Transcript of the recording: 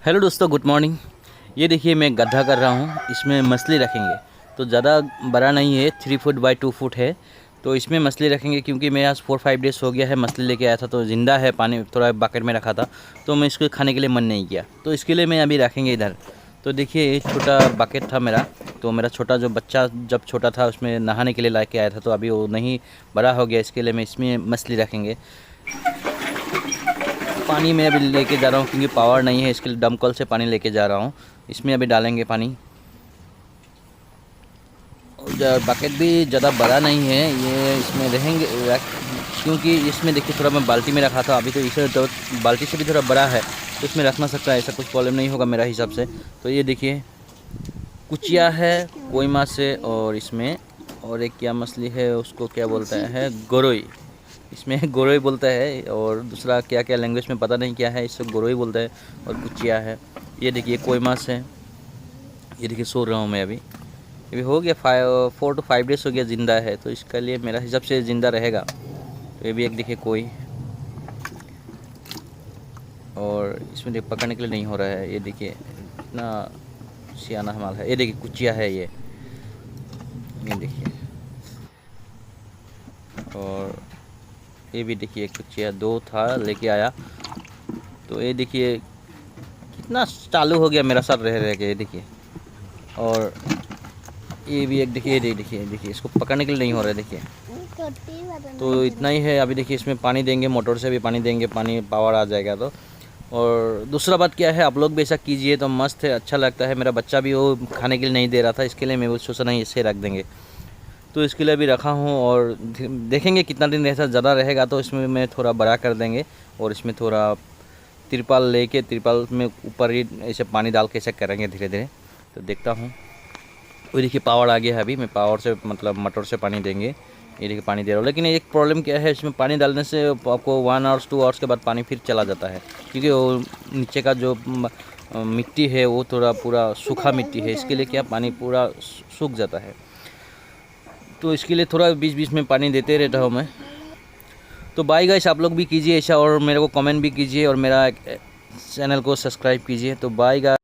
Hello दोस्तों, good morning. ये देखिए मैं गड्ढा कर रहा हूँ, इसमें मछली रखेंगे। तो ज़्यादा बड़ा नहीं है, 3 फुट बाई 2 फुट है। तो इसमें मछली रखेंगे क्योंकि मेरे आज 4-5 डेज़ हो गया है मछली लेके आया था, तो ज़िंदा है, पानी थोड़ा बकेट में रखा था, तो मैं इसको खाने के लिए मन नहीं किया, तो इसके लिए मैं अभी रखेंगे इधर। तो देखिए ये छोटा बकेट था मेरा, तो मेरा छोटा जो बच्चा जब छोटा था उसमें नहाने के लिए ला के आया था, तो अभी वो नहीं बड़ा हो गया, इसके लिए मैं इसमें मछली रखेंगे। पानी मैं अभी लेके जा रहा हूँ क्योंकि पावर नहीं है, इसके लिए दमकल से पानी लेके जा रहा हूँ। इसमें अभी डालेंगे पानी। बकेट भी ज़्यादा बड़ा नहीं है, ये इसमें रहेंगे क्योंकि इसमें देखिए थोड़ा मैं बाल्टी में रखा था, अभी तो इसे तो बाल्टी से भी थोड़ा बड़ा है, तो इसमें रखना सकता है, ऐसा कुछ प्रॉब्लम नहीं होगा मेरा हिसाब से। तो ये देखिए कुचिया है कोई माछ से, और इसमें और एक क्या मछली है उसको क्या बोलता है, गोरोई। इसमें गोरोई बोलता है, और दूसरा क्या क्या लैंग्वेज में पता नहीं क्या है, इससे गोरोई बोलता है। और कुचिया है। ये देखिए कोई माछ है, ये देखिए सो रहा हूँ मैं अभी। ये भी हो गया 4 to 5 डेज़ हो गया ज़िंदा है, तो इसके लिए मेरा हिसाब से ज़िंदा रहेगा। तो ये भी एक देखिए कोई, और इसमें पकड़ने के लिए नहीं हो रहा है। ये देखिए इतना सियाना माल है। ये देखिए कुचिया है ये देखिए। और ये भी देखिए कुचिया 2 था लेके आया। तो ये देखिए कितना चालू हो गया मेरा साथ रह रह के, ये देखिए। और ये भी एक देखिए, देखिए इसको पकड़ने के लिए नहीं हो रहा है, देखिए। तो इतना ही है। अभी देखिए इसमें पानी देंगे, मोटर से भी पानी देंगे, पानी पावर आ जाएगा तो। और दूसरा बात क्या है, आप लोग भी ऐसा कीजिए तो मस्त है, अच्छा लगता है। मेरा बच्चा भी वो खाने के लिए नहीं दे रहा था, इसके लिए मैं वो सोचा नहीं इसे रख देंगे, तो इसके लिए भी रखा हूँ। और देखेंगे कितना दिन ऐसा ज़्यादा रहेगा तो इसमें मैं थोड़ा बड़ा कर देंगे, और इसमें थोड़ा तिरपाल लेके तिरपाल में ऊपर ही ऐसे पानी डाल के ऐसे करेंगे धीरे धीरे। तो देखता हूँ। वो देखिए पावर आ गया है, अभी मैं पावर से मतलब मोटर से पानी देंगे। ये देखिए पानी दे रहा हूँ, लेकिन एक प्रॉब्लम क्या है, इसमें पानी डालने से आपको 1 आवर्स 2 आवर्स के बाद पानी फिर चला जाता है, क्योंकि वो नीचे का जो मिट्टी है वो थोड़ा पूरा सूखा मिट्टी है, इसके लिए क्या पानी पूरा सूख जाता है। तो इसके लिए थोड़ा बीच बीच में पानी देते रहता हूँ मैं। तो बाय गाइस, आप लोग भी कीजिए ऐसा, और मेरे को कमेंट भी कीजिए, और मेरा चैनल को सब्सक्राइब कीजिए। तो बाय गाइस।